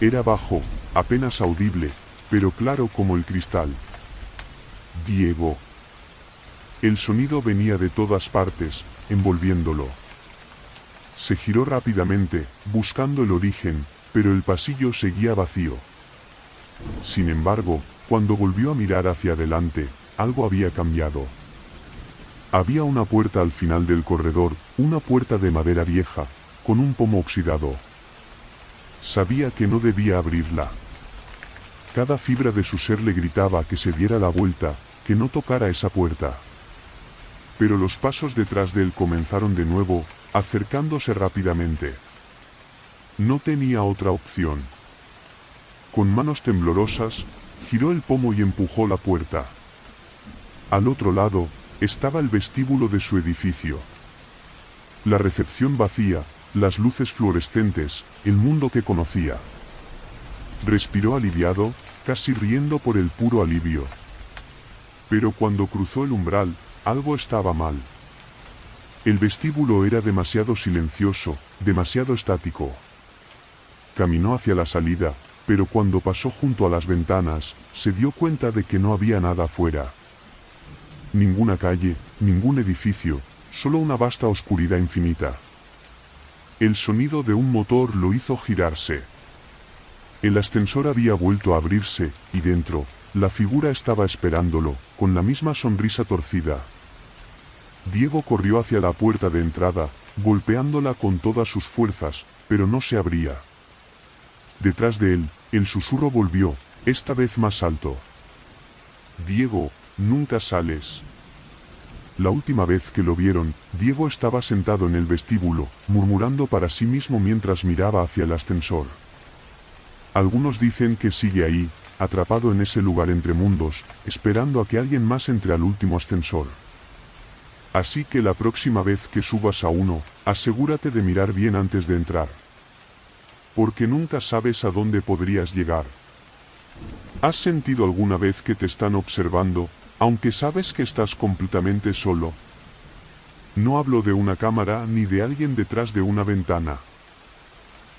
Era bajo, apenas audible, pero claro como el cristal. «Diego». El sonido venía de todas partes, envolviéndolo. Se giró rápidamente, buscando el origen, pero el pasillo seguía vacío. Sin embargo, cuando volvió a mirar hacia adelante, algo había cambiado. Había una puerta al final del corredor, una puerta de madera vieja, con un pomo oxidado. Sabía que no debía abrirla. Cada fibra de su ser le gritaba que se diera la vuelta, que no tocara esa puerta. Pero los pasos detrás de él comenzaron de nuevo, acercándose rápidamente. No tenía otra opción. Con manos temblorosas, giró el pomo y empujó la puerta. Al otro lado, estaba el vestíbulo de su edificio. La recepción vacía, las luces fluorescentes, el mundo que conocía. Respiró aliviado, casi riendo por el puro alivio. Pero cuando cruzó el umbral, algo estaba mal. El vestíbulo era demasiado silencioso, demasiado estático. Caminó hacia la salida, pero cuando pasó junto a las ventanas, se dio cuenta de que no había nada afuera. Ninguna calle, ningún edificio, solo una vasta oscuridad infinita. El sonido de un motor lo hizo girarse. El ascensor había vuelto a abrirse, y dentro, la figura estaba esperándolo, con la misma sonrisa torcida. Diego corrió hacia la puerta de entrada, golpeándola con todas sus fuerzas, pero no se abría. Detrás de él, el susurro volvió, esta vez más alto. «Diego, nunca sales». La última vez que lo vieron, Diego estaba sentado en el vestíbulo, murmurando para sí mismo mientras miraba hacia el ascensor. Algunos dicen que sigue ahí, atrapado en ese lugar entre mundos, esperando a que alguien más entre al último ascensor. Así que la próxima vez que subas a uno, asegúrate de mirar bien antes de entrar. Porque nunca sabes a dónde podrías llegar. ¿Has sentido alguna vez que te están observando, aunque sabes que estás completamente solo? No hablo de una cámara ni de alguien detrás de una ventana.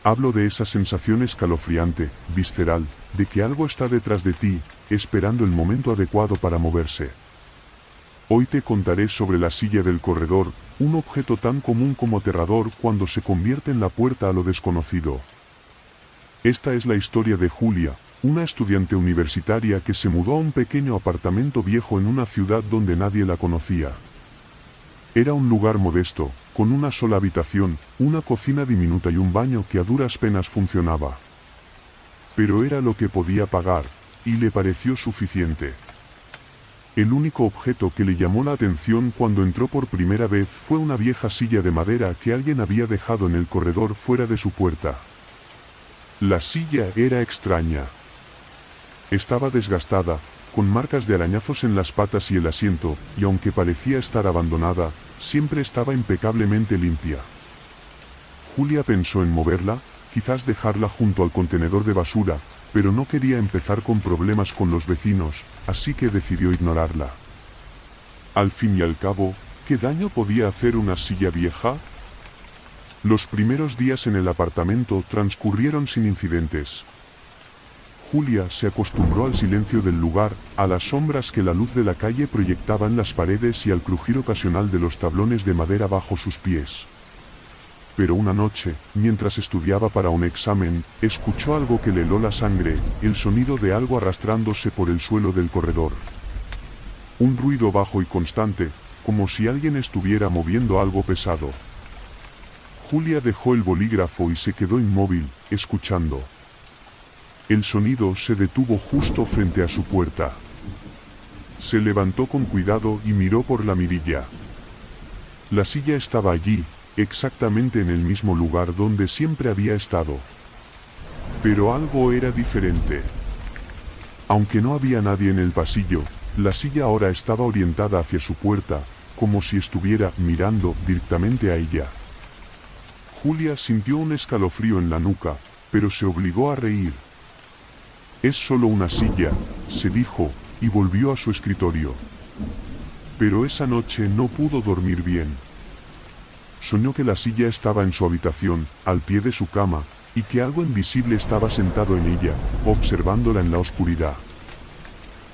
Hablo de esa sensación escalofriante, visceral, de que algo está detrás de ti, esperando el momento adecuado para moverse. Hoy te contaré sobre la silla del corredor, un objeto tan común como aterrador cuando se convierte en la puerta a lo desconocido. Esta es la historia de Julia, una estudiante universitaria que se mudó a un pequeño apartamento viejo en una ciudad donde nadie la conocía. Era un lugar modesto, con una sola habitación, una cocina diminuta y un baño que a duras penas funcionaba. Pero era lo que podía pagar, y le pareció suficiente. El único objeto que le llamó la atención cuando entró por primera vez fue una vieja silla de madera que alguien había dejado en el corredor fuera de su puerta. La silla era extraña. Estaba desgastada, con marcas de arañazos en las patas y el asiento, y aunque parecía estar abandonada, siempre estaba impecablemente limpia. Julia pensó en moverla, quizás dejarla junto al contenedor de basura, pero no quería empezar con problemas con los vecinos, así que decidió ignorarla. Al fin y al cabo, ¿qué daño podía hacer una silla vieja? Los primeros días en el apartamento transcurrieron sin incidentes. Julia se acostumbró al silencio del lugar, a las sombras que la luz de la calle proyectaba en las paredes y al crujir ocasional de los tablones de madera bajo sus pies. Pero una noche, mientras estudiaba para un examen, escuchó algo que le heló la sangre, el sonido de algo arrastrándose por el suelo del corredor. Un ruido bajo y constante, como si alguien estuviera moviendo algo pesado. Julia dejó el bolígrafo y se quedó inmóvil, escuchando. El sonido se detuvo justo frente a su puerta. Se levantó con cuidado y miró por la mirilla. La silla estaba allí, exactamente en el mismo lugar donde siempre había estado. Pero algo era diferente. Aunque no había nadie en el pasillo, la silla ahora estaba orientada hacia su puerta, como si estuviera mirando directamente a ella. Julia sintió un escalofrío en la nuca, pero se obligó a reír. Es solo una silla, se dijo, y volvió a su escritorio. Pero esa noche no pudo dormir bien. Soñó que la silla estaba en su habitación, al pie de su cama, y que algo invisible estaba sentado en ella, observándola en la oscuridad.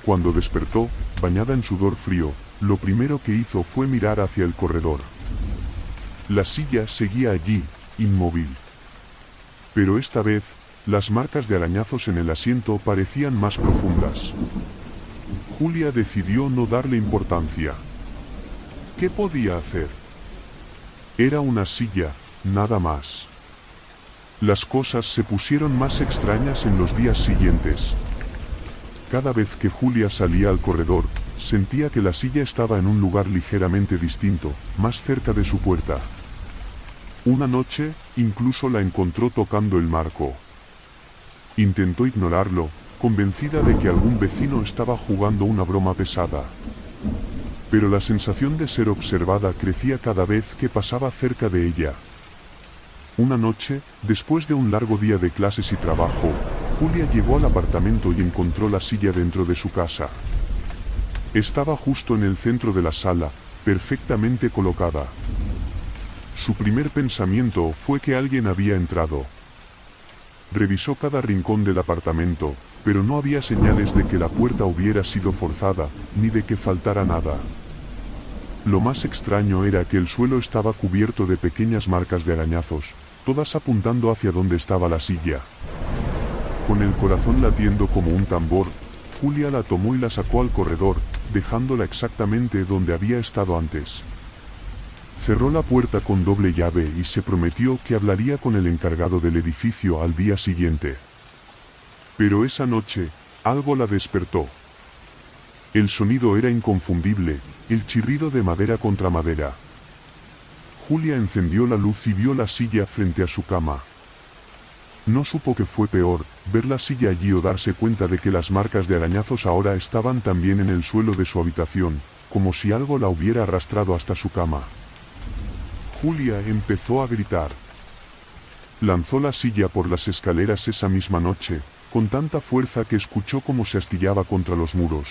Cuando despertó, bañada en sudor frío, lo primero que hizo fue mirar hacia el corredor. La silla seguía allí, inmóvil. Pero esta vez, las marcas de arañazos en el asiento parecían más profundas. Julia decidió no darle importancia. ¿Qué podía hacer? Era una silla, nada más. Las cosas se pusieron más extrañas en los días siguientes. Cada vez que Julia salía al corredor, sentía que la silla estaba en un lugar ligeramente distinto, más cerca de su puerta. Una noche, incluso la encontró tocando el marco. Intentó ignorarlo, convencida de que algún vecino estaba jugando una broma pesada. Pero la sensación de ser observada crecía cada vez que pasaba cerca de ella. Una noche, después de un largo día de clases y trabajo, Julia llegó al apartamento y encontró la silla dentro de su casa. Estaba justo en el centro de la sala, perfectamente colocada. Su primer pensamiento fue que alguien había entrado. Revisó cada rincón del apartamento, pero no había señales de que la puerta hubiera sido forzada, ni de que faltara nada. Lo más extraño era que el suelo estaba cubierto de pequeñas marcas de arañazos, todas apuntando hacia donde estaba la silla. Con el corazón latiendo como un tambor, Julia la tomó y la sacó al corredor, dejándola exactamente donde había estado antes. Cerró la puerta con doble llave y se prometió que hablaría con el encargado del edificio al día siguiente. Pero esa noche, algo la despertó. El sonido era inconfundible, el chirrido de madera contra madera. Julia encendió la luz y vio la silla frente a su cama. No supo qué fue peor, ver la silla allí o darse cuenta de que las marcas de arañazos ahora estaban también en el suelo de su habitación, como si algo la hubiera arrastrado hasta su cama. Julia empezó a gritar. Lanzó la silla por las escaleras esa misma noche, con tanta fuerza que escuchó cómo se astillaba contra los muros.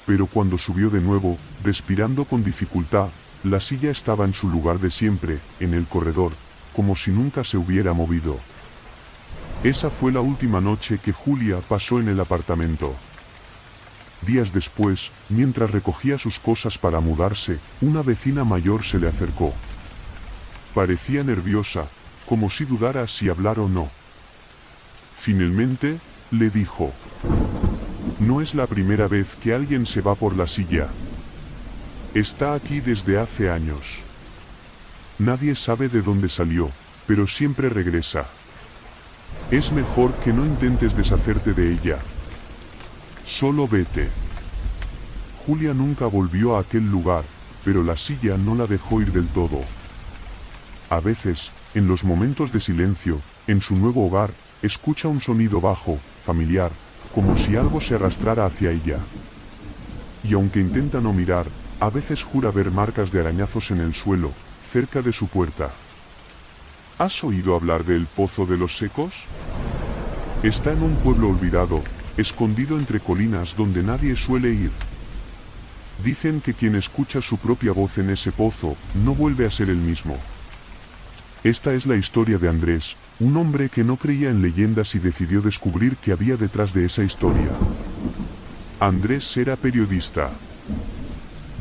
Pero cuando subió de nuevo, respirando con dificultad, la silla estaba en su lugar de siempre, en el corredor, como si nunca se hubiera movido. Esa fue la última noche que Julia pasó en el apartamento. Días después, mientras recogía sus cosas para mudarse, una vecina mayor se le acercó. Parecía nerviosa, como si dudara si hablar o no. Finalmente, le dijo: «No es la primera vez que alguien se va por la silla. Está aquí desde hace años. Nadie sabe de dónde salió, pero siempre regresa. Es mejor que no intentes deshacerte de ella. Solo vete». Julia nunca volvió a aquel lugar, pero la silla no la dejó ir del todo. A veces, en los momentos de silencio, en su nuevo hogar, escucha un sonido bajo, familiar, como si algo se arrastrara hacia ella. Y aunque intenta no mirar, a veces jura ver marcas de arañazos en el suelo, cerca de su puerta. ¿Has oído hablar del Pozo de los Secos? Está en un pueblo olvidado, escondido entre colinas donde nadie suele ir. Dicen que quien escucha su propia voz en ese pozo, no vuelve a ser el mismo. Esta es la historia de Andrés, un hombre que no creía en leyendas y decidió descubrir qué había detrás de esa historia. Andrés era periodista.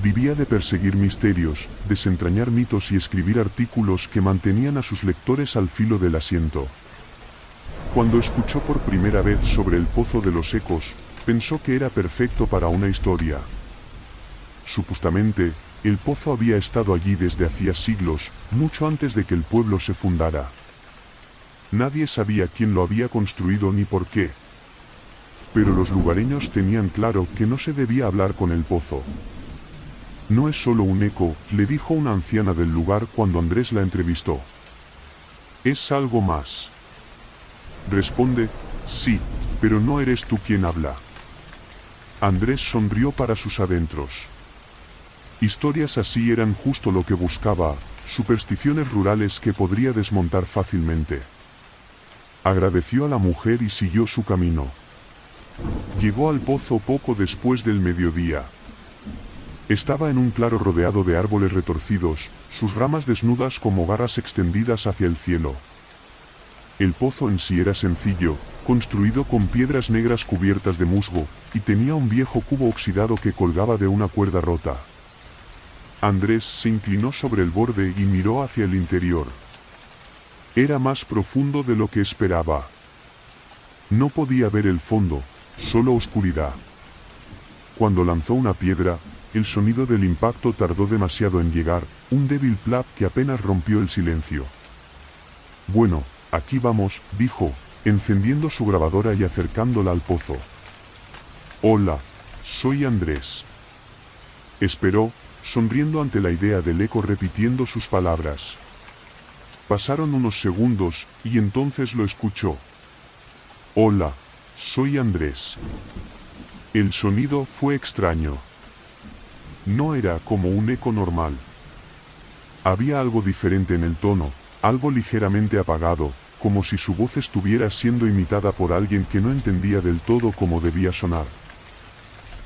Vivía de perseguir misterios, desentrañar mitos y escribir artículos que mantenían a sus lectores al filo del asiento. Cuando escuchó por primera vez sobre el Pozo de los Secos, pensó que era perfecto para una historia. Supuestamente, el pozo había estado allí desde hacía siglos, mucho antes de que el pueblo se fundara. Nadie sabía quién lo había construido ni por qué. Pero los lugareños tenían claro que no se debía hablar con el pozo. «No es solo un eco», le dijo una anciana del lugar cuando Andrés la entrevistó. «Es algo más». Responde: «Sí, pero no eres tú quien habla». Andrés sonrió para sus adentros. Historias así eran justo lo que buscaba, supersticiones rurales que podría desmontar fácilmente. Agradeció a la mujer y siguió su camino. Llegó al pozo poco después del mediodía. Estaba en un claro rodeado de árboles retorcidos, sus ramas desnudas como garras extendidas hacia el cielo. El pozo en sí era sencillo, construido con piedras negras cubiertas de musgo, y tenía un viejo cubo oxidado que colgaba de una cuerda rota. Andrés se inclinó sobre el borde y miró hacia el interior. Era más profundo de lo que esperaba. No podía ver el fondo, solo oscuridad. Cuando lanzó una piedra, el sonido del impacto tardó demasiado en llegar, un débil plap que apenas rompió el silencio. «Bueno, aquí vamos», dijo, encendiendo su grabadora y acercándola al pozo. «Hola, soy Andrés». Esperó, sonriendo ante la idea del eco repitiendo sus palabras. Pasaron unos segundos, y entonces lo escuchó. «Hola, soy Andrés». El sonido fue extraño. No era como un eco normal. Había algo diferente en el tono, algo ligeramente apagado, como si su voz estuviera siendo imitada por alguien que no entendía del todo cómo debía sonar.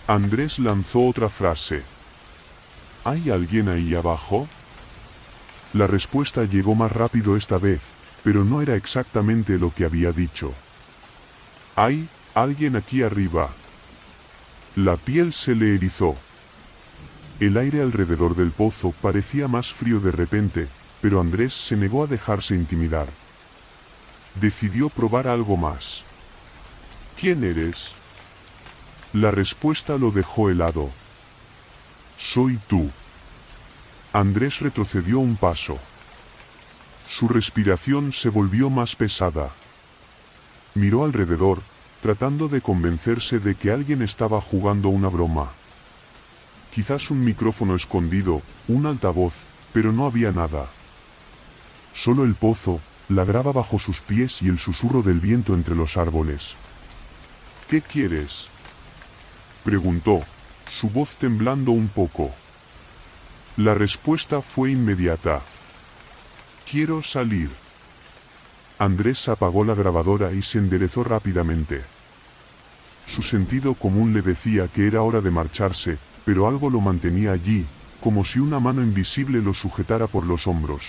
Andrés lanzó otra frase. «¿Hay alguien ahí abajo?». La respuesta llegó más rápido esta vez, pero no era exactamente lo que había dicho. «Hay alguien aquí arriba». La piel se le erizó. El aire alrededor del pozo parecía más frío de repente, pero Andrés se negó a dejarse intimidar. Decidió probar algo más. «¿Quién eres?». La respuesta lo dejó helado. «Soy tú». Andrés retrocedió un paso. Su respiración se volvió más pesada. Miró alrededor, tratando de convencerse de que alguien estaba jugando una broma. Quizás un micrófono escondido, un altavoz, pero no había nada. Solo el pozo, la grava bajo sus pies y el susurro del viento entre los árboles. «¿Qué quieres?», preguntó, su voz temblando un poco. La respuesta fue inmediata. «Quiero salir». Andrés apagó la grabadora y se enderezó rápidamente. Su sentido común le decía que era hora de marcharse, pero algo lo mantenía allí, como si una mano invisible lo sujetara por los hombros.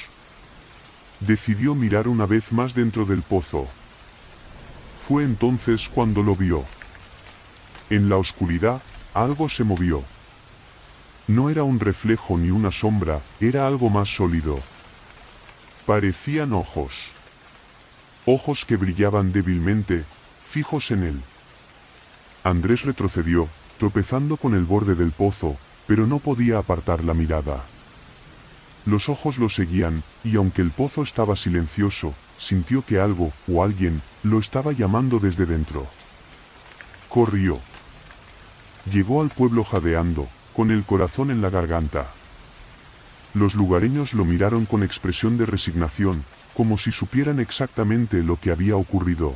Decidió mirar una vez más dentro del pozo. Fue entonces cuando lo vio. En la oscuridad, algo se movió. No era un reflejo ni una sombra, era algo más sólido. Parecían ojos. Ojos que brillaban débilmente, fijos en él. Andrés retrocedió, tropezando con el borde del pozo, pero no podía apartar la mirada. Los ojos lo seguían, y aunque el pozo estaba silencioso, sintió que algo, o alguien, lo estaba llamando desde dentro. Corrió. Llegó al pueblo jadeando, con el corazón en la garganta. Los lugareños lo miraron con expresión de resignación, como si supieran exactamente lo que había ocurrido.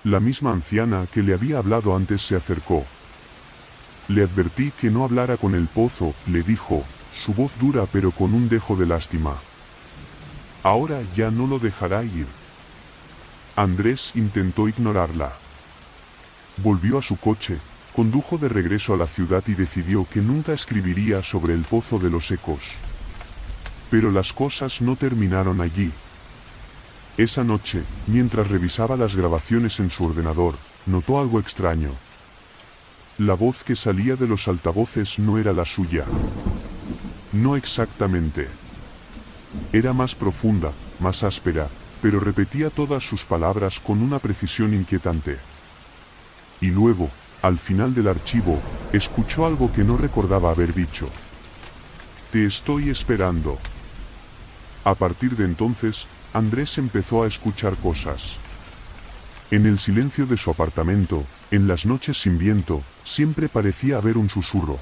La misma anciana que le había hablado antes se acercó. Le advertí que no hablara con el pozo, le dijo, su voz dura pero con un dejo de lástima. Ahora ya no lo dejará ir. Andrés intentó ignorarla. Volvió a su coche, condujo de regreso a la ciudad y decidió que nunca escribiría sobre el pozo de los ecos. Pero las cosas no terminaron allí. Esa noche, mientras revisaba las grabaciones en su ordenador, notó algo extraño. La voz que salía de los altavoces no era la suya. No exactamente. Era más profunda, más áspera, pero repetía todas sus palabras con una precisión inquietante. Y luego, al final del archivo, escuchó algo que no recordaba haber dicho. Te estoy esperando. A partir de entonces, Andrés empezó a escuchar cosas. En el silencio de su apartamento, en las noches sin viento, siempre parecía haber un susurro.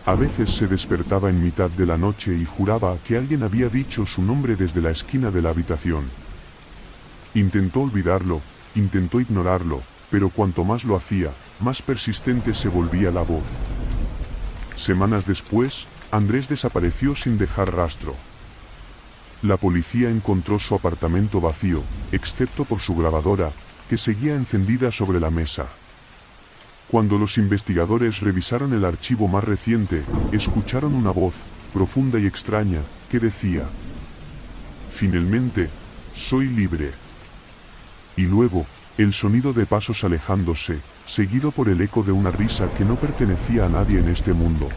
A veces se despertaba en mitad de la noche y juraba que alguien había dicho su nombre desde la esquina de la habitación. Intentó olvidarlo, intentó ignorarlo, pero cuanto más lo hacía, más persistente se volvía la voz. Semanas después, Andrés desapareció sin dejar rastro. La policía encontró su apartamento vacío, excepto por su grabadora, que seguía encendida sobre la mesa. Cuando los investigadores revisaron el archivo más reciente, escucharon una voz, profunda y extraña, que decía: «Finalmente, soy libre». Y luego, el sonido de pasos alejándose, seguido por el eco de una risa que no pertenecía a nadie en este mundo.